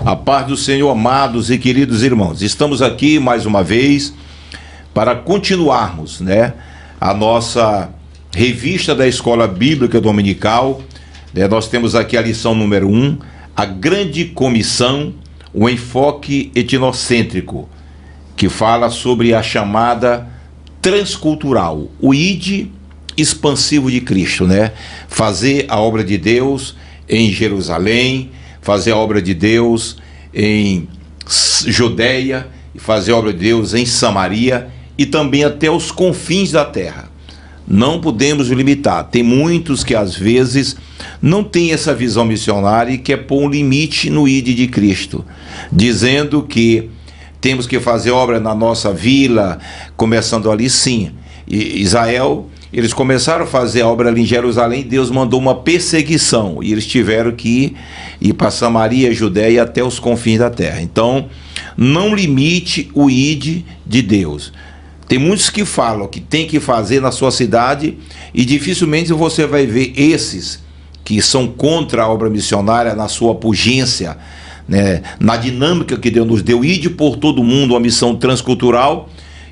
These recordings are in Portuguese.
A paz do Senhor, amados e queridos irmãos. Estamos aqui mais uma vez para continuarmos, a nossa revista da Escola Bíblica Dominical. Nós temos aqui a lição número 1, a grande comissão, o enfoque etnocêntrico, que fala sobre a chamada transcultural, o ide expansivo de Cristo, fazer a obra de Deus em Jerusalém, fazer a obra de Deus em Judeia, e fazer a obra de Deus em Samaria e também até os confins da terra. Não podemos limitar. Tem muitos que às vezes não têm essa visão missionária e quer pôr um limite no ide de Cristo, dizendo que temos que fazer obra na nossa vila, começando ali. Sim, Israel, eles começaram a fazer a obra ali em Jerusalém, Deus mandou uma perseguição, e eles tiveram que ir para Samaria, Judeia, até os confins da terra. Então, não limite o ide de Deus. Tem muitos que falam que tem que fazer na sua cidade, e dificilmente você vai ver esses que são contra a obra missionária na sua pungência, na dinâmica que Deus nos deu, ide por todo mundo, uma missão transcultural,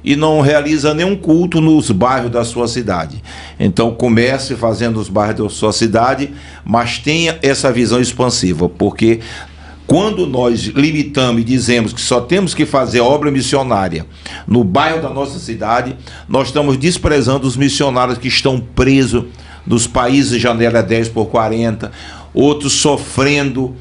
e não realiza nenhum culto nos bairros da sua cidade. Então comece fazendo os bairros da sua cidade, mas tenha essa visão expansiva, porque quando nós limitamos e dizemos que só temos que fazer a obra missionária no bairro da nossa cidade, nós estamos desprezando os missionários que estão presos nos países janela 10 por 40, outros sofrendo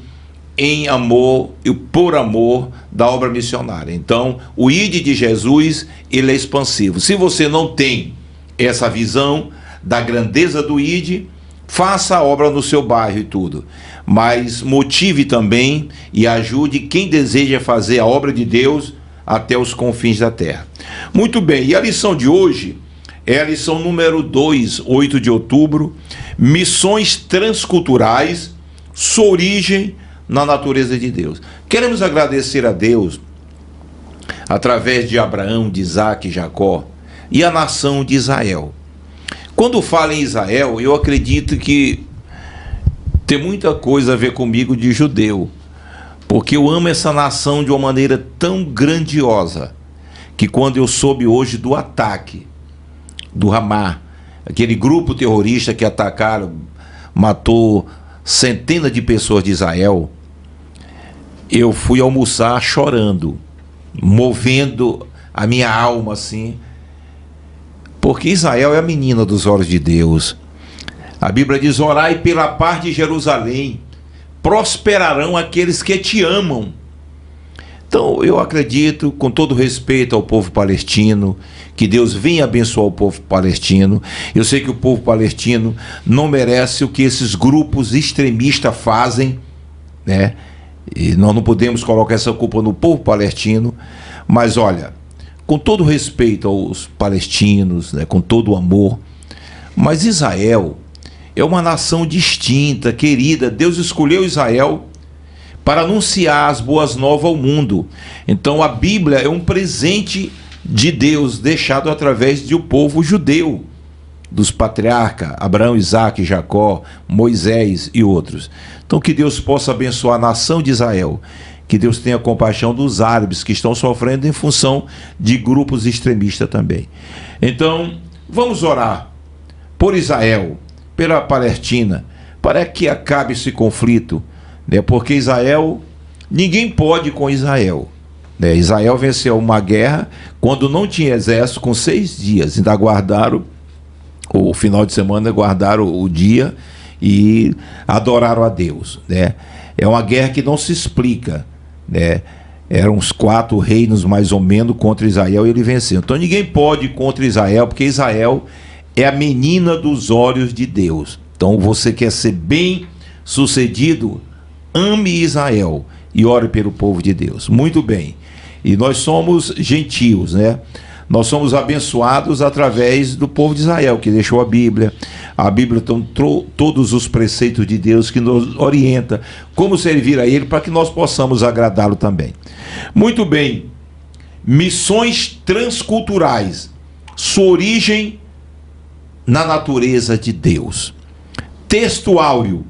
em amor e por amor da obra missionária. Então, o ide de Jesus, ele é expansivo. Se você não tem essa visão da grandeza do ide, faça a obra no seu bairro e tudo, mas motive também e ajude quem deseja fazer a obra de Deus até os confins da terra. Muito bem, e a lição de hoje é a lição número 2, 8 de outubro, missões transculturais, sua origem na natureza de Deus. Queremos agradecer a Deus através de Abraão, de Isaac e Jacó e a nação de Israel. Quando falo em Israel, eu acredito que tem muita coisa a ver comigo de judeu, porque eu amo essa nação de uma maneira tão grandiosa, que quando eu soube hoje do ataque do Hamas, aquele grupo terrorista que atacaram, matou centenas de pessoas de Israel, eu fui almoçar chorando, movendo a minha alma assim, porque Israel é a menina dos olhos de Deus. A Bíblia diz: orai pela paz de Jerusalém, prosperarão aqueles que te amam. Então eu acredito, com todo respeito ao povo palestino, que Deus venha abençoar o povo palestino. Eu sei que o povo palestino não merece o que esses grupos extremistas fazem, e nós não podemos colocar essa culpa no povo palestino, mas olha, com todo respeito aos palestinos, com todo o amor, mas Israel é uma nação distinta, querida. Deus escolheu Israel para anunciar as boas novas ao mundo. Então a Bíblia é um presente de Deus deixado através de um povo judeu, dos patriarcas Abraão, Isaac, Jacó, Moisés e outros. Então que Deus possa abençoar a nação de Israel, que Deus tenha compaixão dos árabes que estão sofrendo em função de grupos extremistas também. Então vamos orar por Israel, pela Palestina, para que acabe esse conflito, porque Israel, ninguém pode com Israel. Israel venceu uma guerra quando não tinha exército, com 6 dias, ainda guardaram o final de semana, guardaram o dia e adoraram a Deus. É uma guerra que não se explica. Eram uns 4 reinos mais ou menos contra Israel e ele venceu. Então ninguém pode ir contra Israel, porque Israel é a menina dos olhos de Deus. Então você quer ser bem sucedido, ame Israel e ore pelo povo de Deus. Muito bem. E nós somos gentios, Nós somos abençoados através do povo de Israel, que deixou a Bíblia. A Bíblia tem todos os preceitos de Deus que nos orienta como servir a Ele, para que nós possamos agradá-lo também. Muito bem. Missões transculturais, sua origem na natureza de Deus. Texto áureo: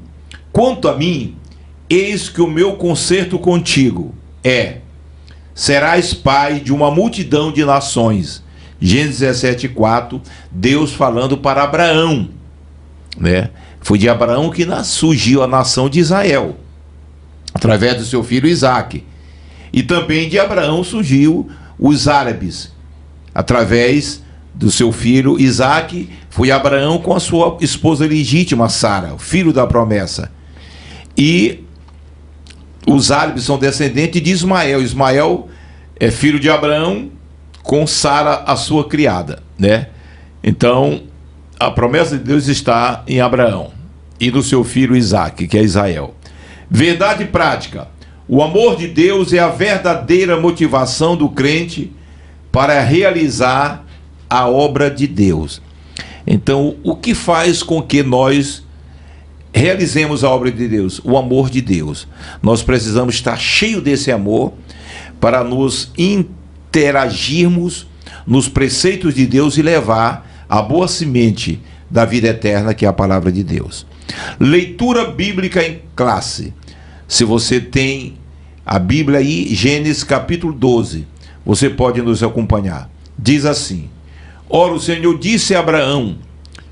quanto a mim, eis que o meu concerto contigo é: serás pai de uma multidão de nações. Gênesis 17:4, Deus falando para Abraão, né? Foi de Abraão que surgiu a nação de Israel, através do seu filho Isaque. E também de Abraão surgiu os árabes, através do seu filho Isaque. Foi Abraão com a sua esposa legítima, Sara, o filho da promessa. E os árabes são descendentes de Ismael. Ismael é filho de Abraão com Sara, a sua criada, né? Então, a promessa de Deus está em Abraão e no seu filho Isaque, que é Israel. Verdade prática: o amor de Deus é a verdadeira motivação do crente para realizar a obra de Deus. Então, o que faz com que nós realizemos a obra de Deus? O amor de Deus. Nós precisamos estar cheio desse amor para nos interagirmos nos preceitos de Deus e levar a boa semente da vida eterna, que é a palavra de Deus. Leitura bíblica em classe. Se você tem a Bíblia aí, Gênesis capítulo 12, você pode nos acompanhar. Diz assim: ora, o Senhor disse a Abraão: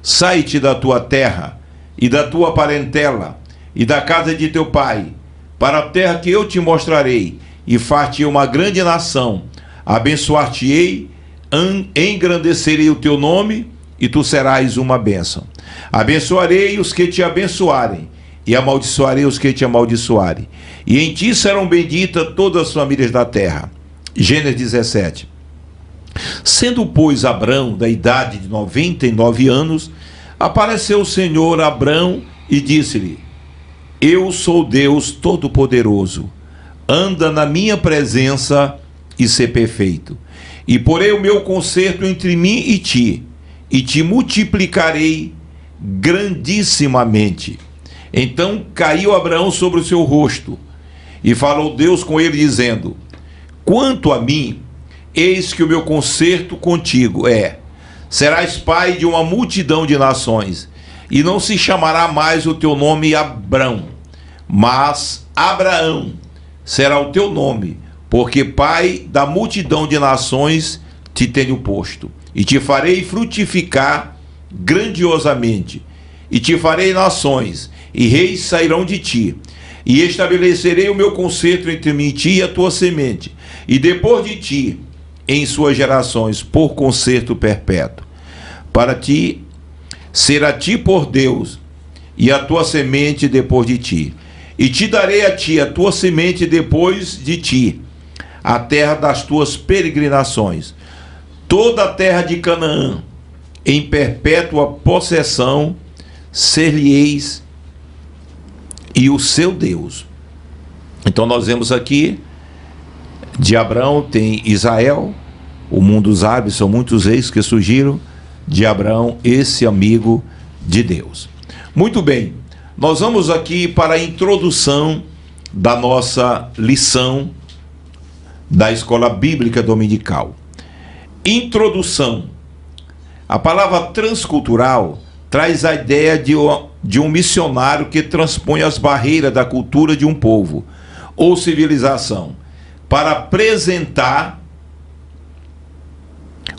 sai-te da tua terra e da tua parentela e da casa de teu pai, para a terra que eu te mostrarei, e far-te uma grande nação, abençoar-te-ei, engrandecerei o teu nome, e tu serás uma bênção. Abençoarei os que te abençoarem, e amaldiçoarei os que te amaldiçoarem, e em ti serão benditas todas as famílias da terra. Gênesis 17. Sendo, pois, Abrão da idade de 99 anos, apareceu o Senhor a Abrão e disse-lhe: eu sou Deus Todo-Poderoso, anda na minha presença e ser perfeito, e porei o meu concerto entre mim e te multiplicarei grandissimamente. Então caiu Abraão sobre o seu rosto, e falou Deus com ele, dizendo: quanto a mim, eis que o meu concerto contigo é: serás pai de uma multidão de nações, e não se chamará mais o teu nome Abrão, mas Abraão será o teu nome, porque pai da multidão de nações te tenho posto, e te farei frutificar grandiosamente, e te farei nações, e reis sairão de ti, e estabelecerei o meu concerto entre mim e ti e a tua semente, e depois de ti, em suas gerações, por concerto perpétuo, para ti ser a ti por Deus, e a tua semente depois de ti. E te darei a ti, a tua semente depois de ti, a terra das tuas peregrinações, toda a terra de Canaã, em perpétua possessão, ser-lhe-eis e o seu Deus. Então nós vemos aqui, de Abraão tem Israel, o mundo dos árabes, são muitos reis que surgiram de Abraão, esse amigo de Deus. Muito bem, nós vamos aqui para a introdução da nossa lição da Escola Bíblica Dominical. Introdução. A palavra transcultural traz a ideia de um missionário que transpõe as barreiras da cultura de um povo ou civilização para apresentar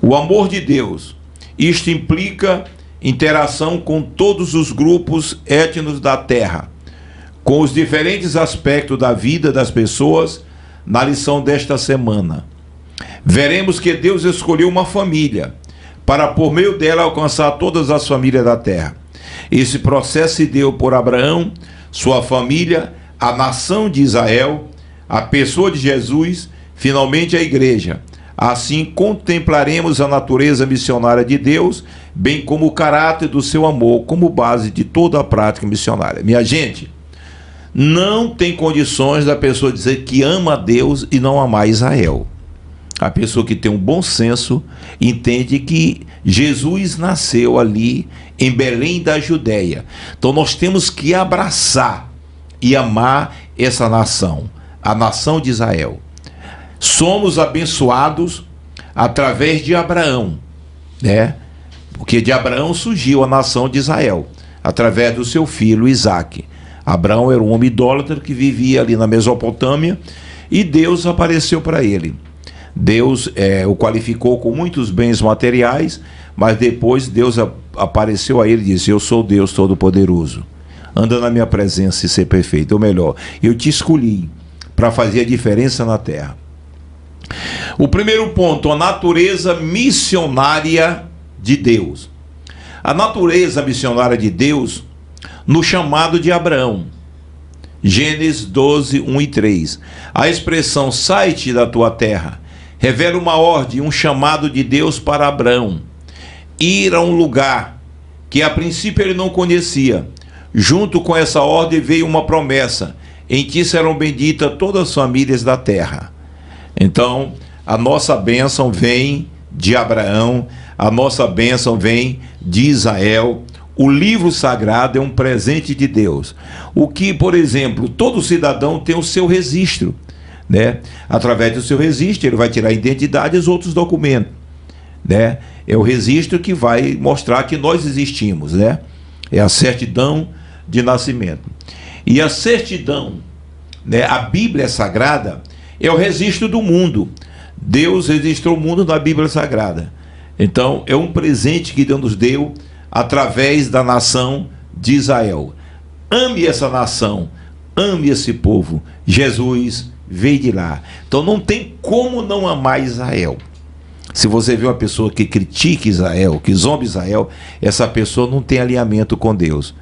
o amor de Deus. Isto implica interação com todos os grupos étnicos da terra, com os diferentes aspectos da vida das pessoas. Na lição desta semana, veremos que Deus escolheu uma família para, por meio dela, alcançar todas as famílias da terra. Esse processo se deu por Abraão, sua família, a nação de Israel, a pessoa de Jesus, finalmente a igreja. Assim contemplaremos a natureza missionária de Deus, bem como o caráter do seu amor como base de toda a prática missionária. Minha gente, não tem condições da pessoa dizer que ama a Deus e não amar Israel. A pessoa que tem um bom senso entende que Jesus nasceu ali em Belém da Judéia. Então nós temos que abraçar e amar essa nação, a nação de Israel. Somos abençoados através de Abraão, né? Porque de Abraão surgiu a nação de Israel, através do seu filho Isaque. Abraão era um homem idólatra que vivia ali na Mesopotâmia e Deus apareceu para ele. Deus o qualificou com muitos bens materiais, mas depois Deus apareceu a ele e disse: eu sou Deus Todo-Poderoso, anda na minha presença e ser perfeito. Ou melhor, eu te escolhi para fazer a diferença na terra. O primeiro ponto, a natureza missionária de Deus. A natureza missionária de Deus no chamado de Abraão. Gênesis 12, 1 e 3. A expressão sai-te da tua terra revela uma ordem, um chamado de Deus para Abraão. Ir a um lugar que a princípio ele não conhecia. Junto com essa ordem veio uma promessa: em ti serão benditas todas as famílias da terra. Então, a nossa bênção vem de Abraão, a nossa bênção vem de Israel. O livro sagrado é um presente de Deus. O que, por exemplo, todo cidadão tem o seu registro, né? Através do seu registro, ele vai tirar a identidade e os outros documentos, né? É o registro que vai mostrar que nós existimos, né? É a certidão de nascimento. E a certidão, né? A Bíblia Sagrada é o registro do mundo. Deus registrou o mundo na Bíblia Sagrada. Então, é um presente que Deus nos deu através da nação de Israel. Ame essa nação, ame esse povo. Jesus veio de lá. Então, não tem como não amar Israel. Se você vê uma pessoa que critica Israel, que zomba Israel, essa pessoa não tem alinhamento com Deus.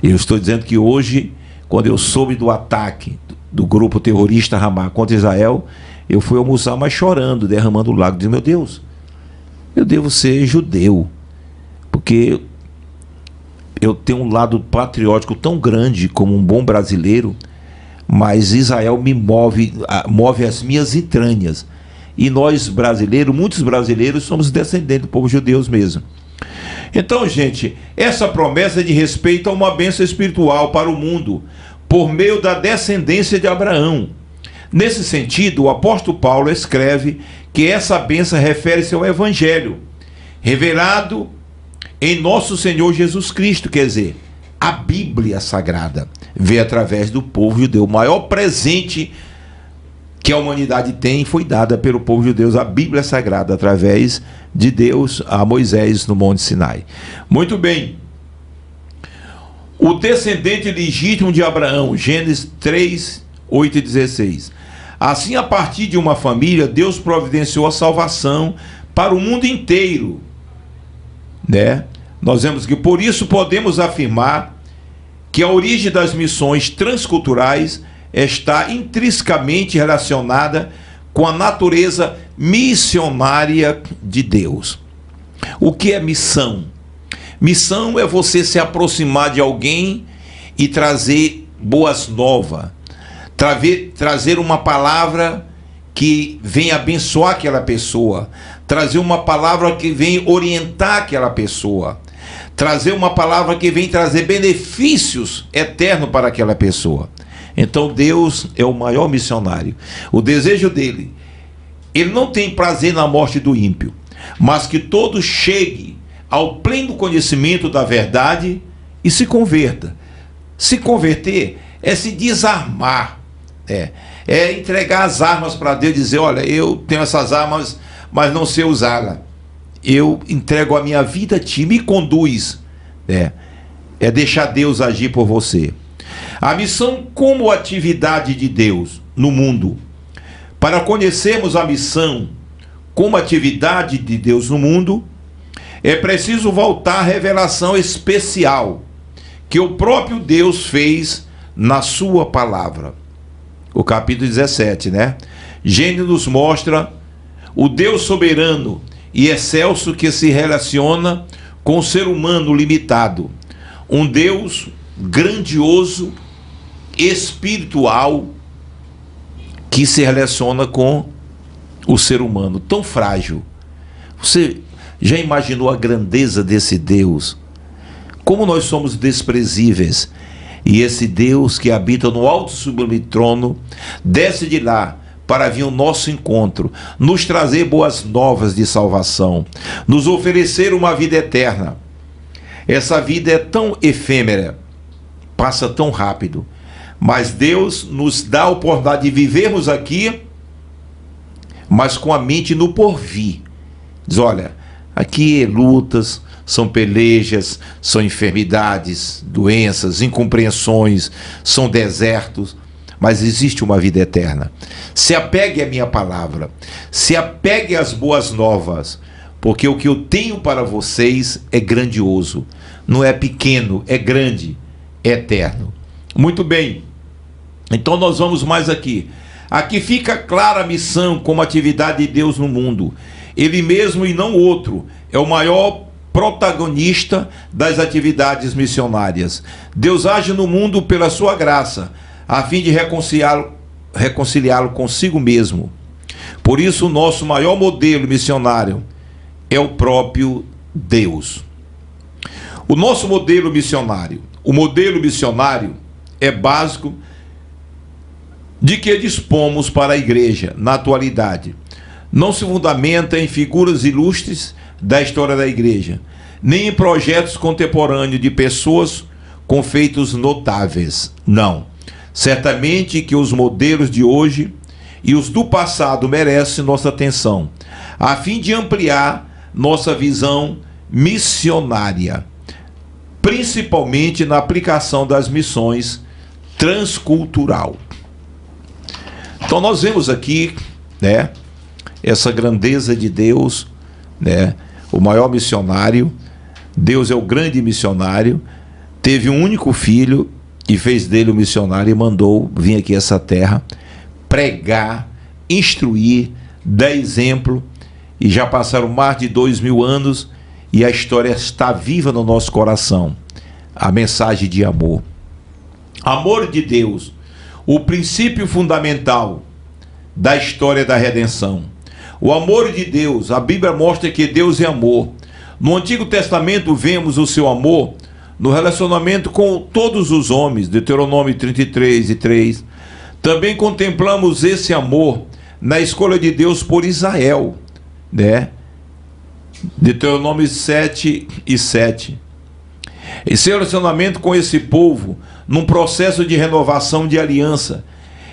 Eu estou dizendo que hoje, quando eu soube do ataque do grupo terrorista Hamas contra Israel, eu fui almoçar, mas chorando, derramando lágrimas. Disse: meu Deus, eu devo ser judeu, porque eu tenho um lado patriótico tão grande como um bom brasileiro, mas Israel me move as minhas entranhas. E nós brasileiros, muitos brasileiros, somos descendentes do povo judeu mesmo. Então, gente, essa promessa é de respeito a uma bênção espiritual para o mundo, por meio da descendência de Abraão. Nesse sentido, o apóstolo Paulo escreve que essa bênção refere-se ao Evangelho, revelado em nosso Senhor Jesus Cristo, quer dizer, a Bíblia Sagrada veio através do povo judeu. O maior presente que a humanidade tem foi dada pelo povo judeu, a Bíblia Sagrada, através de Deus a Moisés no Monte Sinai. Muito bem. O descendente legítimo de Abraão, Gênesis 3, 8 e 16. Assim, a partir de uma família, Deus providenciou a salvação para o mundo inteiro, né? Nós vemos que por isso podemos afirmar que a origem das missões transculturais está intrinsecamente relacionada com a natureza missionária de Deus. O que é missão? Missão é você se aproximar de alguém e trazer boas novas, trazer uma palavra que vem abençoar aquela pessoa, trazer uma palavra que vem orientar aquela pessoa, trazer uma palavra que vem trazer benefícios eternos para aquela pessoa. Então Deus é o maior missionário. O desejo dele, ele não tem prazer na morte do ímpio, mas que todos cheguem ao pleno conhecimento da verdade e se converta. Se converter é se desarmar, é entregar as armas para Deus e dizer: olha, eu tenho essas armas, mas não sei usá-las. Eu entrego a minha vida a ti, me conduz. É deixar Deus agir por você. A missão como atividade de Deus no mundo. Para conhecermos a missão como atividade de Deus no mundo, é preciso voltar à revelação especial que o próprio Deus fez na sua palavra. O capítulo 17, né? Gênesis nos mostra o Deus soberano e excelso que se relaciona com o ser humano limitado. Um Deus grandioso, espiritual, que se relaciona com o ser humano tão frágil. Você já imaginou a grandeza desse Deus? Como nós somos desprezíveis. E esse Deus que habita no alto e sublime trono desce de lá para vir ao nosso encontro, nos trazer boas novas de salvação, nos oferecer uma vida eterna. Essa vida é tão efêmera, passa tão rápido. Mas Deus nos dá a oportunidade de vivermos aqui, mas com a mente no porvir. Diz, olha, aqui lutas, são pelejas, são enfermidades, doenças, incompreensões, são desertos, mas existe uma vida eterna. Se apegue à minha palavra, se apegue às boas novas, porque o que eu tenho para vocês é grandioso, não é pequeno, é grande, é eterno. Muito bem, então nós vamos mais aqui. Aqui fica clara a missão como atividade de Deus no mundo. Ele mesmo e não outro é o maior protagonista das atividades missionárias. Deus age no mundo pela sua graça, a fim de reconciliá-lo consigo mesmo. Por isso, o nosso maior modelo missionário é o próprio Deus. O nosso modelo missionário, o modelo missionário é básico de que dispomos para a igreja na atualidade. Não se fundamenta em figuras ilustres da história da igreja, nem em projetos contemporâneos de pessoas com feitos notáveis. Não. Certamente que os modelos de hoje e os do passado merecem nossa atenção, a fim de ampliar nossa visão missionária, principalmente na aplicação das missões transcultural. Então nós vemos aqui, né, essa grandeza de Deus, né, o maior missionário. Deus é o grande missionário, teve um único filho e fez dele um missionário e mandou vir aqui a essa terra pregar, instruir, dar exemplo, e já passaram mais de 2000 anos e a história está viva no nosso coração. A mensagem de amor. Amor de Deus, o princípio fundamental da história da redenção. O amor de Deus, a Bíblia mostra que Deus é amor. No Antigo Testamento vemos o seu amor no relacionamento com todos os homens, Deuteronômio 33:3. Também contemplamos esse amor na escolha de Deus por Israel, né? Deuteronômio 7:7. Esse relacionamento com esse povo, num processo de renovação de aliança,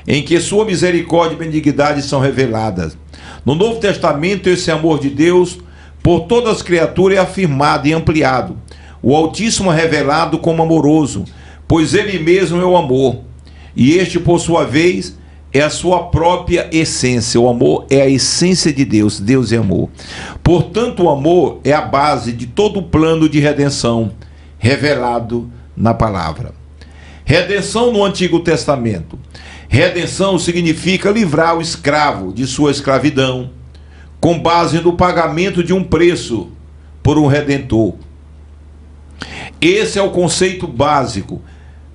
em que sua misericórdia e benignidade são reveladas. No Novo Testamento, esse amor de Deus por todas as criaturas é afirmado e ampliado. O Altíssimo é revelado como amoroso, pois Ele mesmo é o amor. E este, por sua vez, é a sua própria essência. O amor é a essência de Deus. Deus é amor. Portanto, o amor é a base de todo o plano de redenção revelado na palavra. Redenção no Antigo Testamento. Redenção significa livrar o escravo de sua escravidão, com base no pagamento de um preço por um redentor. Esse é o conceito básico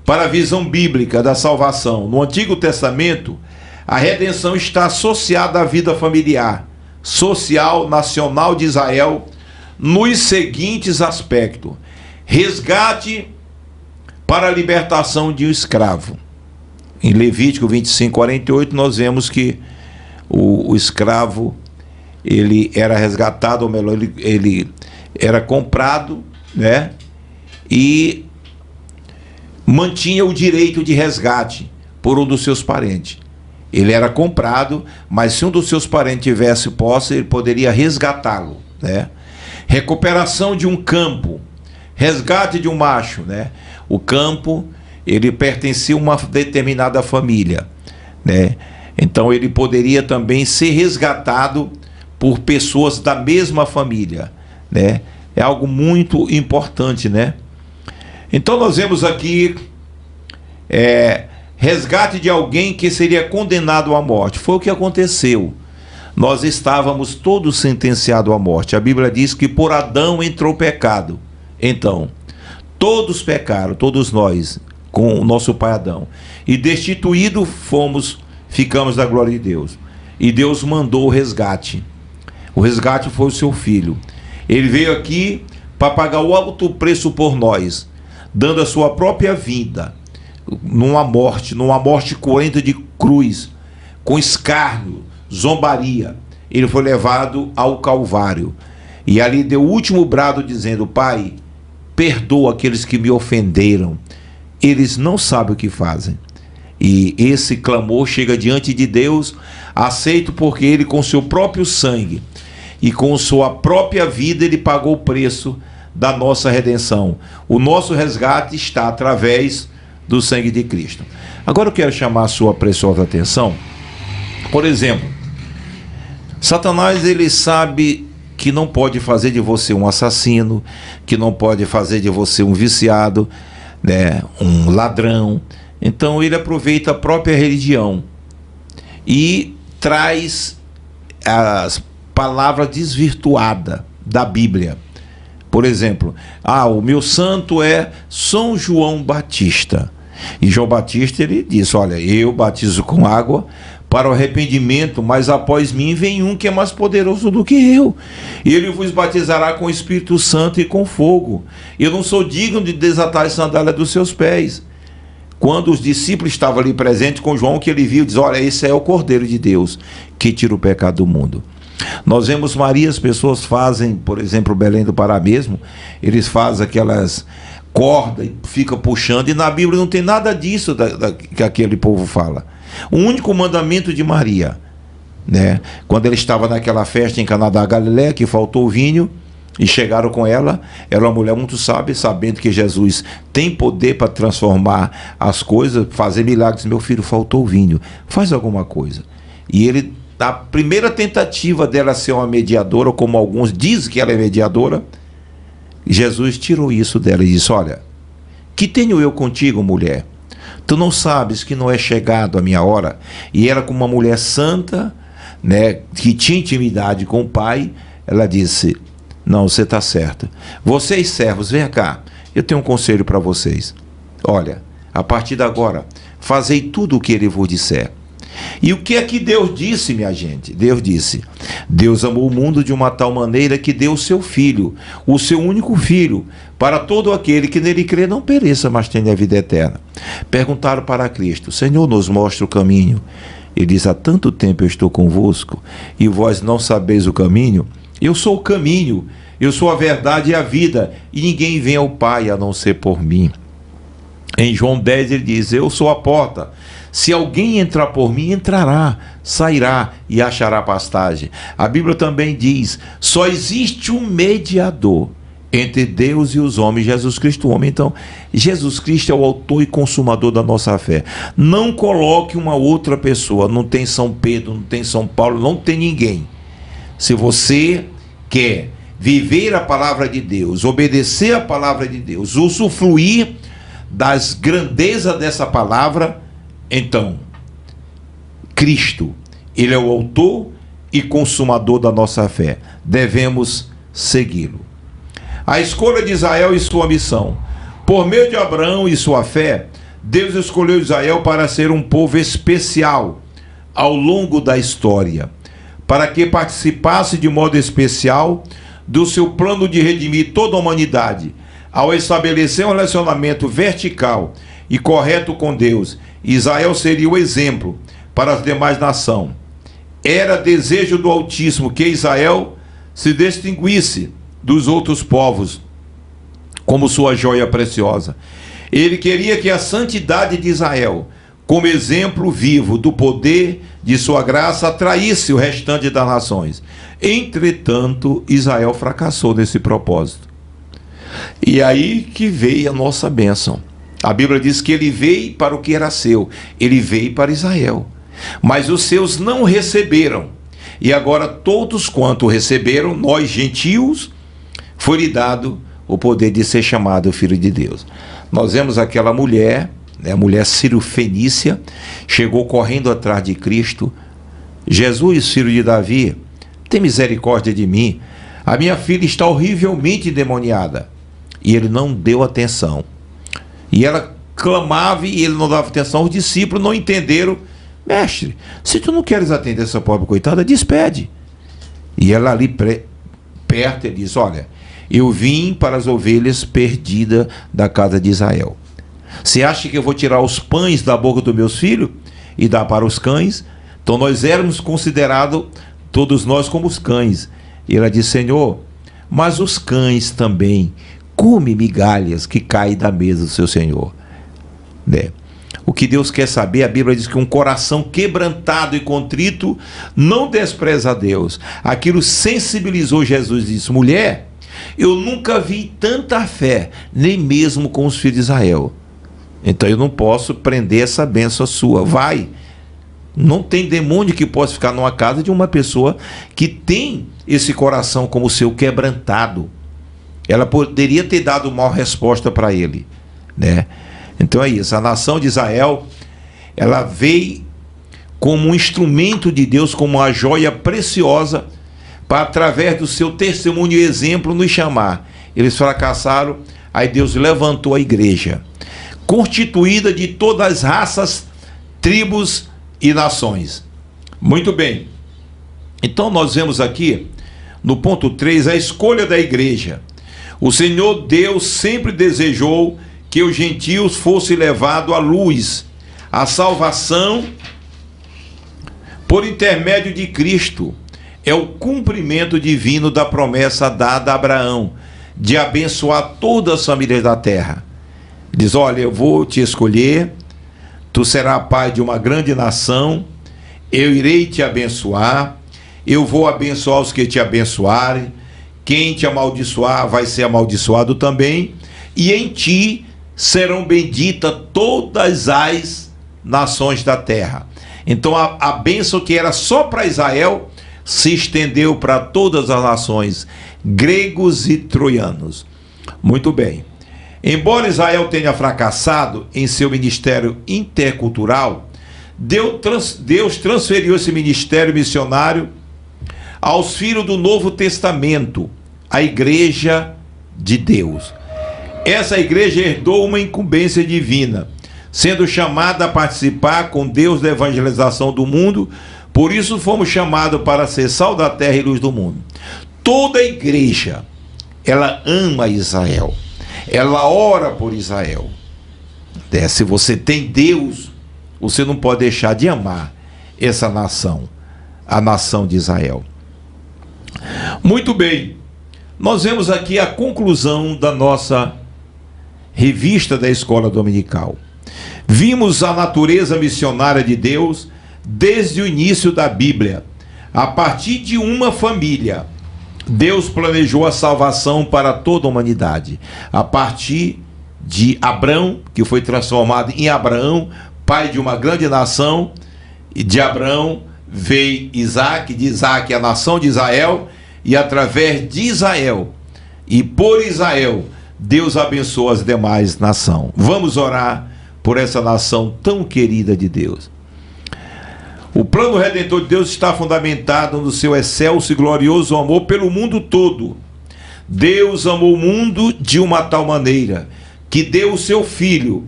para a visão bíblica da salvação. No Antigo Testamento, a redenção está associada à vida familiar, social, nacional de Israel, nos seguintes aspectos: resgate para a libertação de um escravo. Em Levítico 25:48, nós vemos que o escravo, ele era resgatado, ou melhor, ele era comprado, né? E mantinha o direito de resgate por um dos seus parentes. Ele era comprado, mas se um dos seus parentes tivesse posse, ele poderia resgatá-lo, né? Recuperação de um campo, resgate de um macho, né? O campo, ele pertencia a uma determinada família, né? Então ele poderia também ser resgatado por pessoas da mesma família, né? É algo muito importante, né? Então nós vemos aqui resgate de alguém que seria condenado à morte. Foi o que aconteceu. Nós estávamos todos sentenciados à morte. A Bíblia diz que por Adão entrou o pecado. Então, todos pecaram, todos nós, com o nosso pai Adão. E destituído ficamos da glória de Deus. E Deus mandou o resgate. O resgate foi o seu filho. Ele veio aqui para pagar o alto preço por nós, dando a sua própria vida, numa morte cruenta de cruz, com escárnio, zombaria. Ele foi levado ao Calvário. E ali deu o último brado dizendo: Pai, perdoa aqueles que me ofenderam. eles não sabem o que fazem. E esse clamor chega diante de Deus, aceito porque ele com seu próprio sangue e com sua própria vida ele pagou o preço da nossa redenção. O nosso resgate está através do sangue de Cristo. Agora eu quero chamar a sua preciosa atenção. Por exemplo, Satanás, ele sabe que não pode fazer de você um assassino, que não pode fazer de você um viciado, né, um ladrão. Então ele aproveita a própria religião e traz as palavras desvirtuadas da Bíblia. Por exemplo, o meu santo é São João Batista. E João Batista, ele disse, olha, eu batizo com água para o arrependimento, mas após mim vem um que é mais poderoso do que eu. E ele vos batizará com o Espírito Santo e com fogo. Eu não sou digno de desatar as sandálias dos seus pés. Quando os discípulos estavam ali presentes com João, que ele viu, diz, olha, esse é o Cordeiro de Deus, que tira o pecado do mundo. Nós vemos Maria, as pessoas fazem, por exemplo, Belém do Pará mesmo, eles fazem aquelas cordas e ficam puxando, e na Bíblia não tem nada disso que aquele povo fala. O único mandamento de Maria, né, quando ele estava naquela festa em Caná da Galileia, que faltou vinho, e chegaram com ela, era uma mulher muito sábia, sabendo que Jesus tem poder para transformar as coisas, fazer milagres. Meu filho, faltou vinho, faz alguma coisa. E ele, a primeira tentativa dela ser uma mediadora, como alguns dizem que ela é mediadora, Jesus tirou isso dela e disse, olha, que tenho eu contigo, mulher? Tu não sabes que não é chegado a minha hora? E ela, como uma mulher santa, né, que tinha intimidade com o Pai, ela disse, não, você está certo. Vocês servos, venha cá, eu tenho um conselho para vocês. Olha, a partir de agora, fazei tudo o que ele vos disser. E o que é que Deus disse, minha gente? Deus disse, Deus amou o mundo de uma tal maneira que deu o seu Filho, o seu único Filho, para todo aquele que nele crê não pereça, mas tenha a vida eterna. Perguntaram para Cristo, Senhor, nos mostra o caminho. Ele diz, há tanto tempo eu estou convosco, e vós não sabeis o caminho. Eu sou o caminho, eu sou a verdade e a vida, e ninguém vem ao Pai a não ser por mim. Em João 10 ele diz, eu sou a porta. Se alguém entrar por mim, entrará, sairá e achará pastagem. A Bíblia também diz, só existe um mediador entre Deus e os homens, Jesus Cristo, o homem. Então, Jesus Cristo é o autor e consumador da nossa fé. Não coloque uma outra pessoa, não tem São Pedro, não tem São Paulo, não tem ninguém. Se você quer viver a palavra de Deus, obedecer a palavra de Deus, usufruir das grandezas dessa palavra, então, Cristo, ele é o autor e consumador da nossa fé. Devemos segui-lo. A escolha de Israel e sua missão. Por meio de Abraão e sua fé, Deus escolheu Israel para ser um povo especial ao longo da história, para que participasse de modo especial do seu plano de redimir toda a humanidade, ao estabelecer um relacionamento vertical e correto com Deus. Israel seria o exemplo para as demais nações. Era desejo do Altíssimo que Israel se distinguisse dos outros povos como sua joia preciosa. Ele queria que a santidade de Israel, como exemplo vivo do poder de sua graça, atraísse o restante das nações. Entretanto, Israel fracassou nesse propósito. E aí que veio a nossa bênção. A Bíblia diz que ele veio para o que era seu, ele veio para Israel. Mas os seus não receberam. E agora todos quanto receberam, nós gentios, foi-lhe dado o poder de ser chamado filho de Deus. Nós vemos aquela mulher, né, a mulher Sírio-Fenícia, chegou correndo atrás de Cristo. Jesus, filho de Davi, tem misericórdia de mim. A minha filha está horrivelmente endemoniada. E ele não deu atenção. E ela clamava e ele não dava atenção. Os discípulos não entenderam. Mestre, se tu não queres atender essa pobre coitada, despede. E ela ali perto, ele diz, olha, eu vim para as ovelhas perdidas da casa de Israel. Você acha que eu vou tirar os pães da boca dos meus filhos e dar para os cães? Então nós éramos considerados, todos nós, como os cães. E ela disse, Senhor, mas os cães também comem migalhas que caem da mesa do seu Senhor. né? O que Deus quer saber, a Bíblia diz que um coração quebrantado e contrito não despreza a Deus. Aquilo sensibilizou Jesus e disse: mulher, eu nunca vi tanta fé, nem mesmo com os filhos de Israel. Então eu não posso prender essa bênção sua. Vai. Não tem demônio que possa ficar numa casa de uma pessoa que tem esse coração como o seu quebrantado. Ela poderia ter dado uma resposta para ele, né? Então é isso. A nação de Israel, ela veio como um instrumento de Deus, como uma joia preciosa, para através do seu testemunho e exemplo nos chamar. Eles fracassaram, aí Deus levantou a igreja, constituída de todas as raças, tribos e nações. Muito bem. Então nós vemos aqui, no ponto 3, a escolha da igreja. O Senhor Deus sempre desejou que os gentios fossem levados à luz, à salvação por intermédio de Cristo. É o cumprimento divino da promessa dada a Abraão, de abençoar todas as famílias da terra. Diz: olha, eu vou te escolher, tu serás pai de uma grande nação, eu irei te abençoar, eu vou abençoar os que te abençoarem, quem te amaldiçoar vai ser amaldiçoado também, e em ti serão benditas todas as nações da terra. Então a bênção que era só para Israel se estendeu para todas as nações, gregos e troianos. Muito bem. Embora Israel tenha fracassado em seu ministério intercultural, Deus transferiu esse ministério missionário aos filhos do Novo Testamento, a igreja de Deus. Essa igreja herdou uma incumbência divina, sendo chamada a participar com Deus da evangelização do mundo. Por isso fomos chamados para ser sal da terra e luz do mundo. Toda a igreja, ela ama Israel, ela ora por Israel. Se você tem Deus, você não pode deixar de amar essa nação, a nação de Israel. Muito bem, nós vemos aqui a conclusão da nossa revista da Escola Dominical. Vimos a natureza missionária de Deus desde o início da Bíblia. A partir de uma família, Deus planejou a salvação para toda a humanidade. A partir de Abrão, que foi transformado em Abraão, pai de uma grande nação, e de Abraão veio Isaac, de Isaac a nação de Israel, e através de Israel e por Israel, Deus abençoa as demais nações. Vamos orar por essa nação tão querida de Deus. O plano redentor de Deus está fundamentado no seu excelso e glorioso amor pelo mundo todo. Deus amou o mundo de uma tal maneira que deu o seu Filho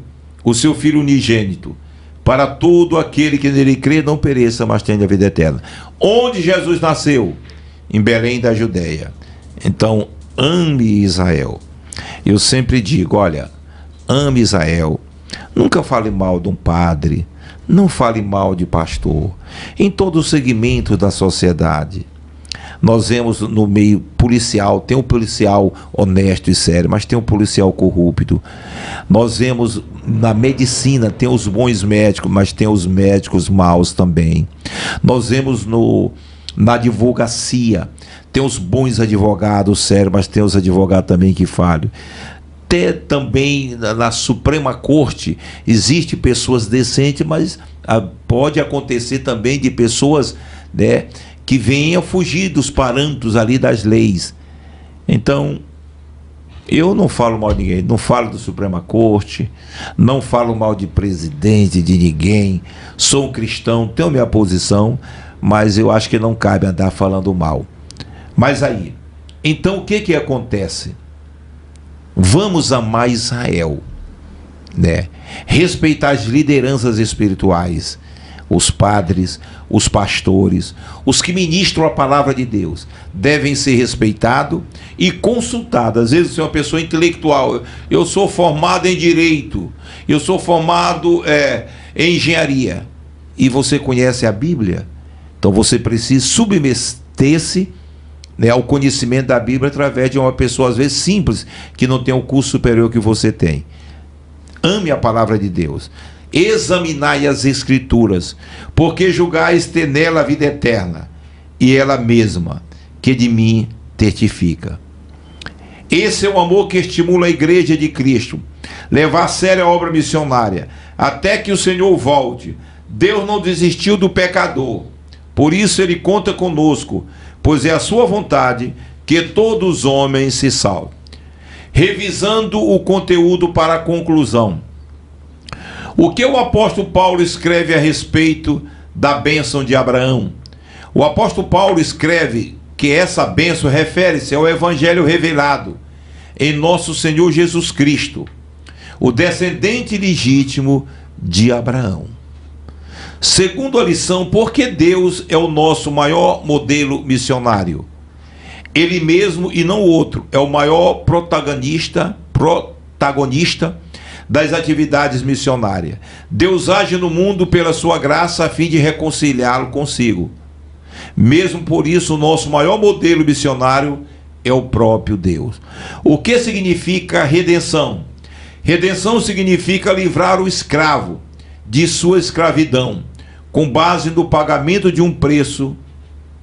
unigênito, para todo aquele que nele crê não pereça, mas tenha a vida eterna. Onde Jesus nasceu? Em Belém da Judeia. Então, ame Israel. Eu sempre digo, olha, ame Israel. Nunca fale mal de um padre, não fale mal de pastor. Em todo o segmento da sociedade, nós vemos no meio policial, tem um policial honesto e sério, mas tem um policial corrupto. Nós vemos na medicina, tem os bons médicos, mas tem os médicos maus também. Nós vemos na advocacia, tem os bons advogados sérios, mas tem os advogados também que falham. Até também na Suprema Corte existe pessoas decentes, mas pode acontecer também de pessoas, né, que venham fugir dos parâmetros ali das leis. Então, eu não falo mal de ninguém, não falo da Suprema Corte, não falo mal de presidente, de ninguém. Sou um cristão, tenho minha posição, mas eu acho que não cabe andar falando mal. Mas aí, então o que acontece? Vamos amar Israel, né? Respeitar as lideranças espirituais, os padres, os pastores, os que ministram a palavra de Deus, devem ser respeitados e consultados. Às vezes você é uma pessoa intelectual, eu sou formado em direito, eu sou formado em engenharia, e você conhece a Bíblia, então você precisa submeter-se, né, ao conhecimento da Bíblia através de uma pessoa às vezes simples, que não tem o curso superior que você tem. Ame a palavra de Deus. Examinai as Escrituras, porque julgais ter nela a vida eterna, e ela mesma, que de mim testifica. Esse é o amor que estimula a igreja de Cristo, levar a sério a obra missionária, até que o Senhor volte. Deus não desistiu do pecador, por isso Ele conta conosco, pois é a sua vontade que todos os homens se salvem. Revisando o conteúdo para a conclusão. O que o apóstolo Paulo escreve a respeito da bênção de Abraão? O apóstolo Paulo escreve que essa bênção refere-se ao evangelho revelado em nosso Senhor Jesus Cristo, o descendente legítimo de Abraão. Segundo a lição, porque Deus é o nosso maior modelo missionário. Ele mesmo e não outro é o maior protagonista das atividades missionárias. Deus age no mundo pela sua graça a fim de reconciliá-lo consigo. Mesmo por isso, o nosso maior modelo missionário é o próprio Deus. O que significa redenção? Redenção significa livrar o escravo de sua escravidão, com base no pagamento de um preço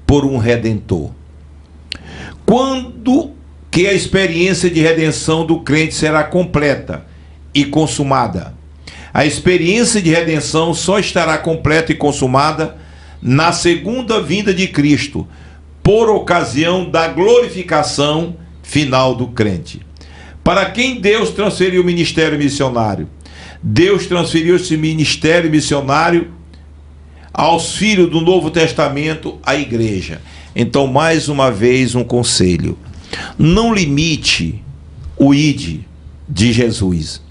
por um redentor. Quando que a experiência de redenção do crente será completa e consumada? A experiência de redenção só estará completa e consumada na segunda vinda de Cristo, por ocasião da glorificação final do crente. Para quem Deus transferiu o ministério missionário? Deus transferiu esse ministério missionário aos filhos do Novo Testamento, à igreja. Então, mais uma vez, um conselho: não limite o ide de Jesus.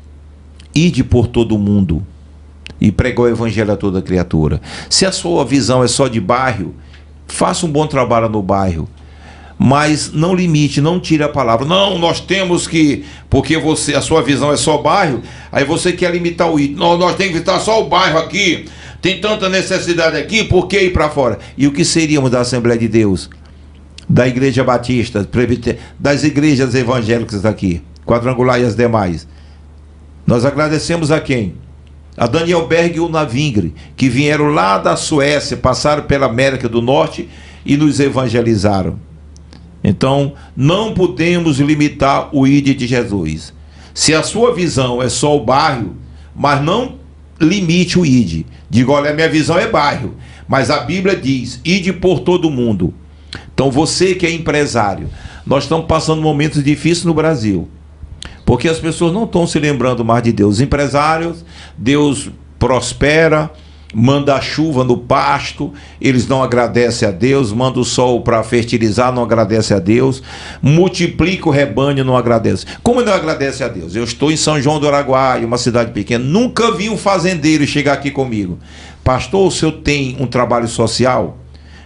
Ide por todo o mundo e pregar o evangelho a toda criatura. Se a sua visão é só de bairro, faça um bom trabalho no bairro, mas não limite, não tire a palavra. Não, nós temos que, porque a sua visão é só bairro, aí você quer limitar o ide. Não, nós temos que visitar só o bairro aqui, tem tanta necessidade aqui, por que ir para fora? E o que seríamos da Assembleia de Deus, da Igreja Batista, das igrejas evangélicas aqui, Quadrangular e as demais? Nós agradecemos a quem? A Daniel Berg e o Navingre, que vieram lá da Suécia, passaram pela América do Norte e nos evangelizaram. Então, não podemos limitar o ide de Jesus. Se a sua visão é só o bairro, mas não limite o ide. Diga, olha, a minha visão é bairro, mas a Bíblia diz, ide por todo mundo. Então, você que é empresário, nós estamos passando momentos difíceis no Brasil, porque as pessoas não estão se lembrando mais de Deus. Os empresários, Deus prospera, manda a chuva no pasto, eles não agradecem a Deus, manda o sol para fertilizar, não agradece a Deus, multiplica o rebanho, não agradece. Como não agradece a Deus? Eu estou em São João do Araguaia, uma cidade pequena, nunca vi um fazendeiro chegar aqui comigo: pastor, o senhor tem um trabalho social?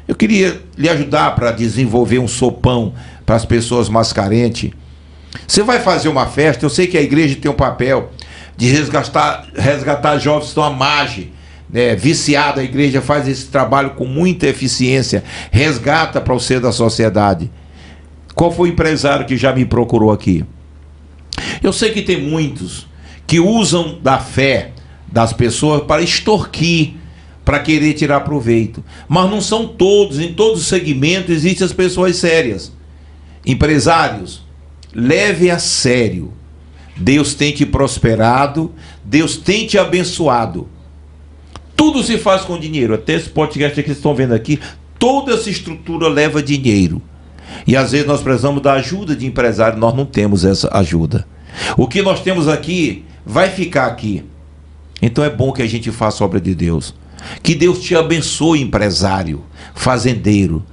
Eu queria lhe ajudar para desenvolver um sopão para as pessoas mais carentes. Você vai fazer uma festa, eu sei que a igreja tem um papel de resgatar jovens que estão à margem, viciado. A igreja faz esse trabalho com muita eficiência, resgata para o ser da sociedade. Qual foi o empresário que já me procurou aqui? Eu sei que tem muitos que usam da fé das pessoas para extorquir, para querer tirar proveito, mas não são todos. Em todos os segmentos existem as pessoas sérias. Empresários, leve a sério. Deus tem te prosperado, Deus tem te abençoado. Tudo se faz com dinheiro. Até esse podcast que vocês estão vendo aqui, toda essa estrutura leva dinheiro. E às vezes nós precisamos da ajuda de empresário, nós não temos essa ajuda. O que nós temos aqui vai ficar aqui. Então é bom que a gente faça a obra de Deus. Que Deus te abençoe, empresário, fazendeiro.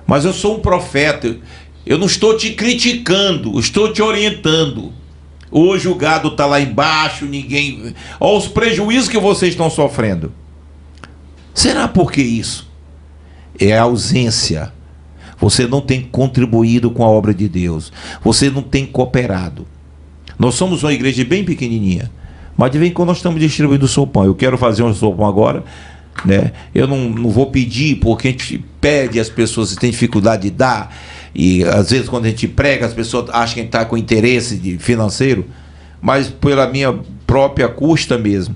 Mas eu sou um profeta, eu não estou te criticando, estou te orientando. Hoje o gado está lá embaixo, ninguém... Olha os prejuízos que vocês estão sofrendo. Será por que isso? É a ausência. Você não tem contribuído com a obra de Deus. Você não tem cooperado. Nós somos uma igreja bem pequenininha, mas de vez em quando nós estamos distribuindo sopão. Eu quero fazer um sopão agora, né? Eu não vou pedir, porque a gente pede, as pessoas têm dificuldade de dar. E às vezes quando a gente prega, as pessoas acham que a gente está com interesse financeiro, mas pela minha própria custa mesmo.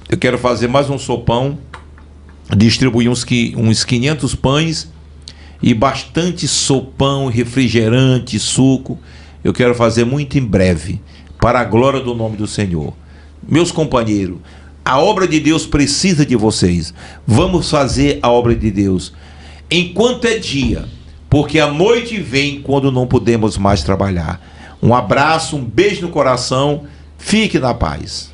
Eu quero fazer mais um sopão, distribuir uns 500 pães e bastante sopão, refrigerante, suco. Eu quero fazer muito em breve, para a glória do nome do Senhor. Meus companheiros, a obra de Deus precisa de vocês. Vamos fazer a obra de Deus enquanto é dia, porque a noite vem quando não podemos mais trabalhar. Um abraço, um beijo no coração, fique na paz.